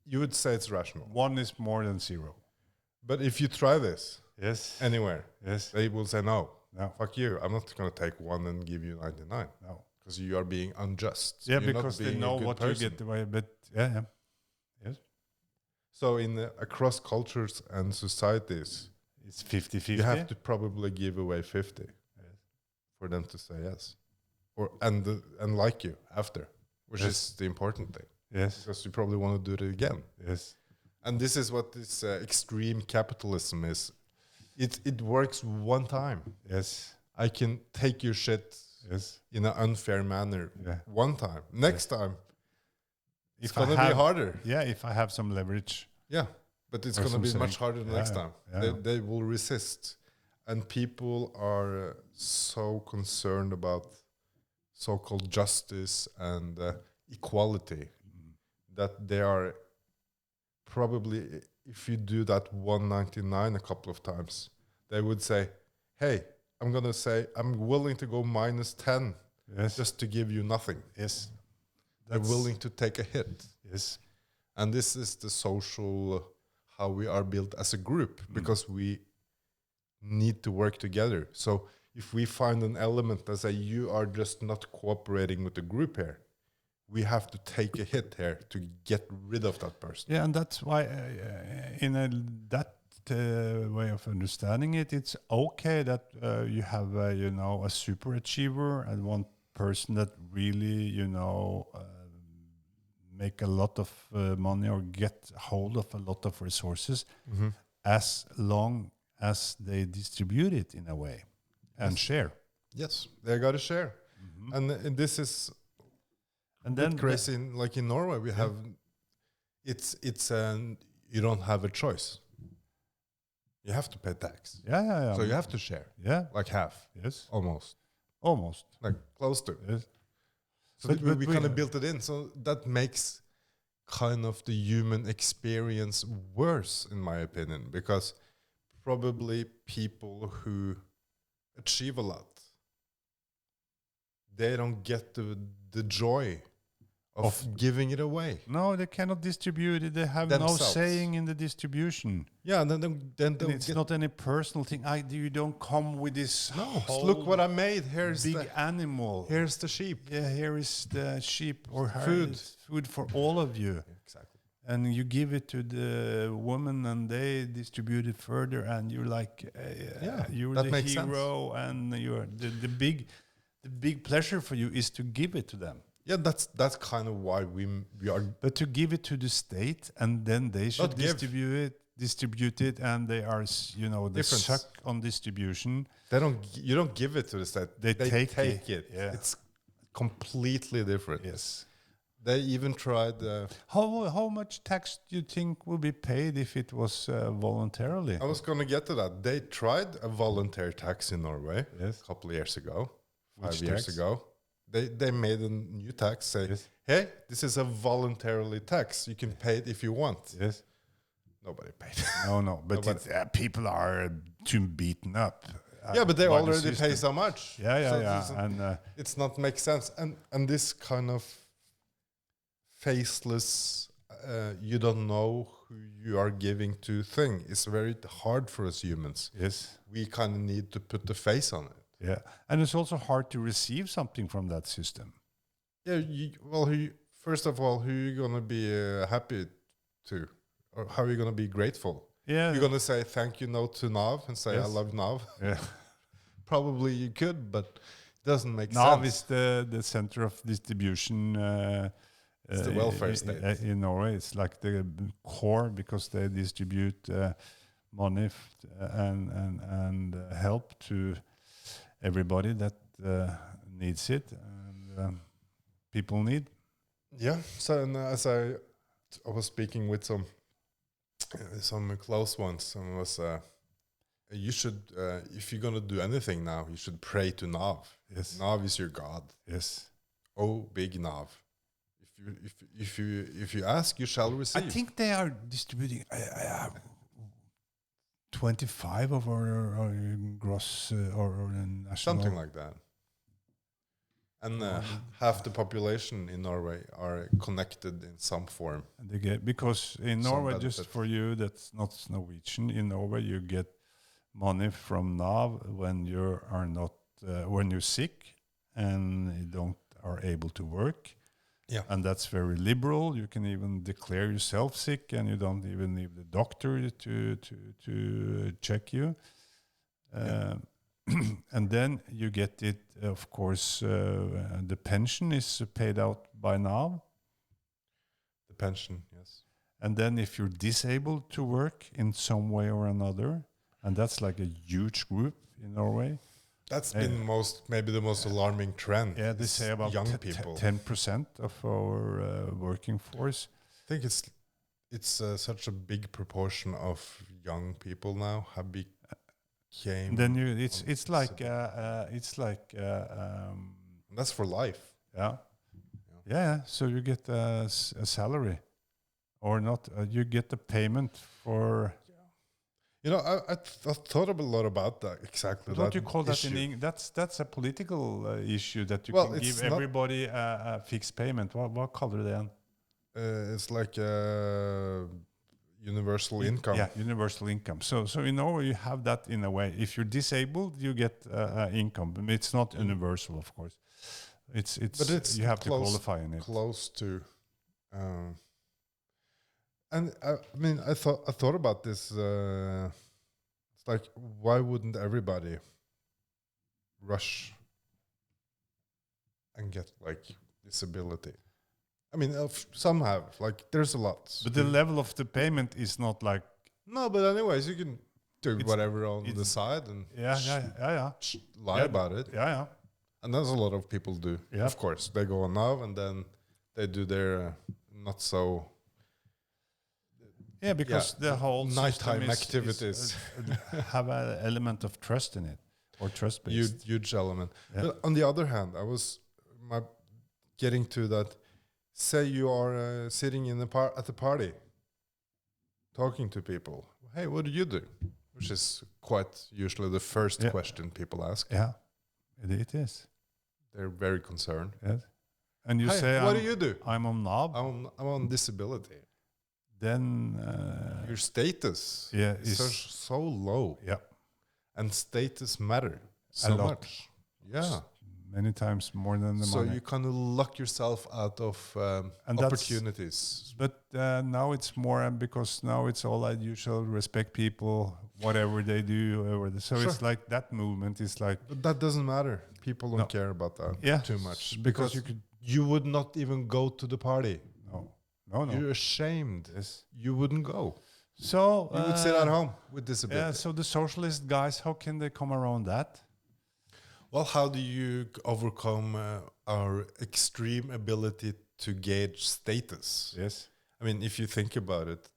You would say it's rational. 1 is more than 0. But if you try this, anywhere, they will say no. Fuck you. I'm not going to take 1 and give you 99. No. Because you are being unjust. Yeah, because they know what person. You get away. But yes. So across cultures and societies, it's 50-50. You have to probably give away 50 for them to say yes, and like you after, which is the important thing. Yes, because you probably want to do it again. Yes, and this is what this extreme capitalism is. It works one time. Yes, I can take your shit. Yes, in an unfair manner. One time. Next time, it's gonna be harder. Yeah, if I have some leverage. Yeah, but it's gonna be much harder the next time. They will resist, and people are so concerned about so-called justice and equality that they are probably, if you do that 199 a couple of times, they would say, "Hey, I'm going to say I'm willing to go -10 just to give you nothing." Yes. They're willing to take a hit. Yes. And this is the social, how we are built as a group, because we need to work together. So if we find an element that say you are just not cooperating with the group here, we have to take a hit here to get rid of that person. Yeah, and that's why that way of understanding it, it's okay that you have a super achiever and one person that really make a lot of money or get hold of a lot of resources, as long as they distribute it in a way and share. Yes, they got to share. And this is and then crazy. Like in Norway, we have it's you don't have a choice. You have to pay tax. Yeah. So you have to share. Yeah. Like half. Yes. Almost. Like close to. Yes. So we kind of built it in. So that makes kind of the human experience worse, in my opinion, because probably people who achieve a lot, they don't get the joy of giving it away. No, they cannot distribute it. They have no saying in the distribution. Yeah, then it's not any personal thing. You don't come with this. No, look what I made. Here's big animal. Here's the sheep. Yeah, here is the sheep or food for all of you. Yeah, exactly. And you give it to the woman, and they distribute it further. And you're like, you're the hero, and you're the big pleasure for you is to give it to them. Yeah, that's kind of why we are. But to give it to the state, and then they should distribute it, and they are, they suck on distribution. You don't give it to the state. They take it. Yeah. It's completely different. Yes. They even tried. How much tax do you think will be paid if it was voluntarily? I was going to get to that. They tried a voluntary tax in Norway a couple of years ago, 5 years ago. They made a new tax, say, hey, this is a voluntarily tax. You can pay it if you want. Yes. Nobody paid. No. But people are too beaten up. But they already pay so much. Yeah. And it's not make sense. And this kind of faceless, you don't know who you are giving to thing is very hard for us humans. Yes. We kind of need to put the face on it. Yeah, and it's also hard to receive something from that system. Yeah, first of all, who are you going to be happy to? Or how are you going to be grateful? Yeah. You're going to say thank you note to Nav and say I love Nav? Yeah. Probably you could, but it doesn't make sense. Nav is the center of distribution. It's the welfare state. In Norway, it's like the core because they distribute money and help to everybody that needs it, and people need. Yeah. So as I was speaking with some close ones, and was you should if you're gonna do anything now, you should pray to Nav. Yes. Nav is your god. Yes. Oh, big Nav. If you ask, you shall receive. I think they are distributing. 25 of our gross or national, something like that, and half the population in Norway are connected in some form. And they get, because in Norway, just for you that's not Norwegian, in Norway you get money from Nav when you are not when you're sick and you are able to work. Yeah, and that's very liberal. You can even declare yourself sick, and you don't even need the doctor to check you. And then you get it. Of course, the pension is paid out by Nav. The pension, yes. And then if you're disabled to work in some way or another, and that's like a huge group in Norway. That's been maybe the most alarming trend. Yeah, they say about young people. 10% of our working force. I think it's such a big proportion of young people now have became. Then it's like that's for life. Yeah. So you get a salary, or not? You get the payment for. You know, I thought a lot about that. Exactly. Don't you call that in English? That's a political issue that you can give everybody a fixed payment. What color then? It's like universal income. Yeah, universal income. So in Norway you have that in a way. If you're disabled, you get income. But it's not universal, of course. It's but it's you have to close, qualify in it. Close to. And I mean, I thought about this. It's like, why wouldn't everybody rush and get like disability? I mean, some have, like, there's a lot. But the level of the payment is not like. No, but anyways, you can do whatever on the side and lie about it. Yeah. And that's a lot of people do. Yeah. Of course, they go on now and then they do their not so. Yeah, because the whole nighttime activities have an element of trust in it, or trust-based. Huge element. Yeah. But on the other hand, I was getting to that. Say you are sitting in at the party, talking to people. Hey, what do you do? Which is quite usually the first question people ask. Yeah, it is. They're very concerned. Yes. And you say, what do you do? I'm on NAV. I'm on disability. Then your status is so low. Yeah. And status matter so much. Yeah. Many times more than the money. So you kind of lock yourself out of opportunities. But now it's more because now it's all like you shall respect people, whatever they do. So it's like that movement is like. But that doesn't matter. People don't care about that too much. Because you would not even go to the party. No. You're ashamed. Yes. You wouldn't go. So you would sit at home with disability. Yeah. So the socialist guys, how can they come around that? Well, how do you overcome our extreme ability to gauge status? Yes. I mean, if you think about it,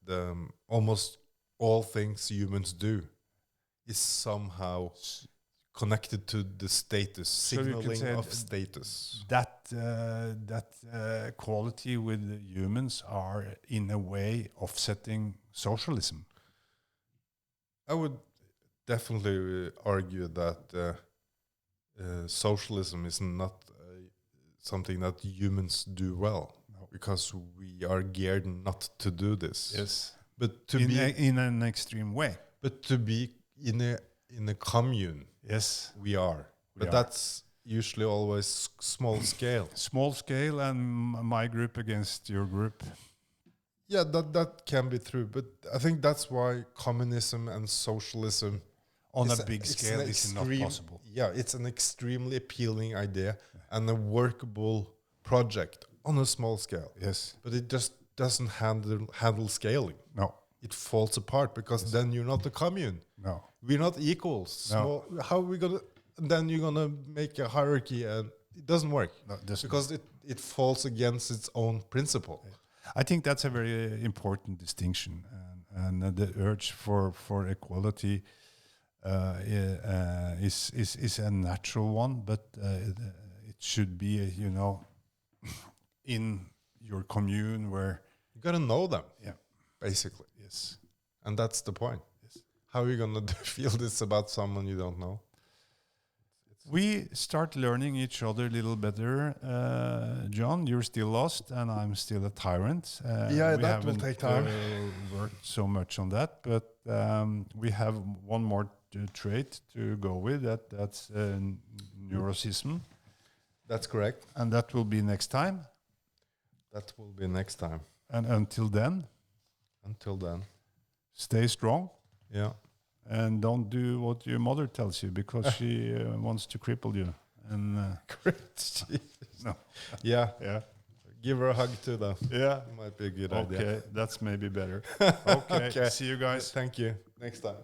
almost all things humans do is somehow connected to the status, signaling of status. That quality with humans are, in a way, offsetting socialism. I would definitely argue that socialism is not something that humans do well, because we are geared not to do this. Yes, but to be in an extreme way. But to be in a commune. Yes, we are. But that's usually always small scale. Small scale, and my group against your group. Yeah, that can be true. But I think that's why communism and socialism on a big scale is not possible. Yeah, it's an extremely appealing idea and a workable project on a small scale. Yes. But it just doesn't handle scaling. No. It falls apart because then you're not a commune. No. We're not equals. No. How are we going to... Then you're going to make a hierarchy and it doesn't work. No, because it falls against its own principle. I think that's a very important distinction. And the urge for equality is a natural one, but it should be, in your commune where... You got to know them. Yeah. Basically. Yes. And that's the point. Yes. How are you going to feel this about someone you don't know? We start learning each other a little better. John, you're still lost, and I'm still a tyrant. That will take time. Worked so much on that, but we have one more trait to go with. That's neuroticism. That's correct. And that will be next time. That will be next time. And until then? Until then. Stay strong. Yeah. And don't do what your mother tells you, because she wants to cripple you. And no. Yeah. Yeah. Give her a hug too, though. Yeah. Might be a good idea. Okay, that's maybe better. Okay. See you guys. Thank you. Next time.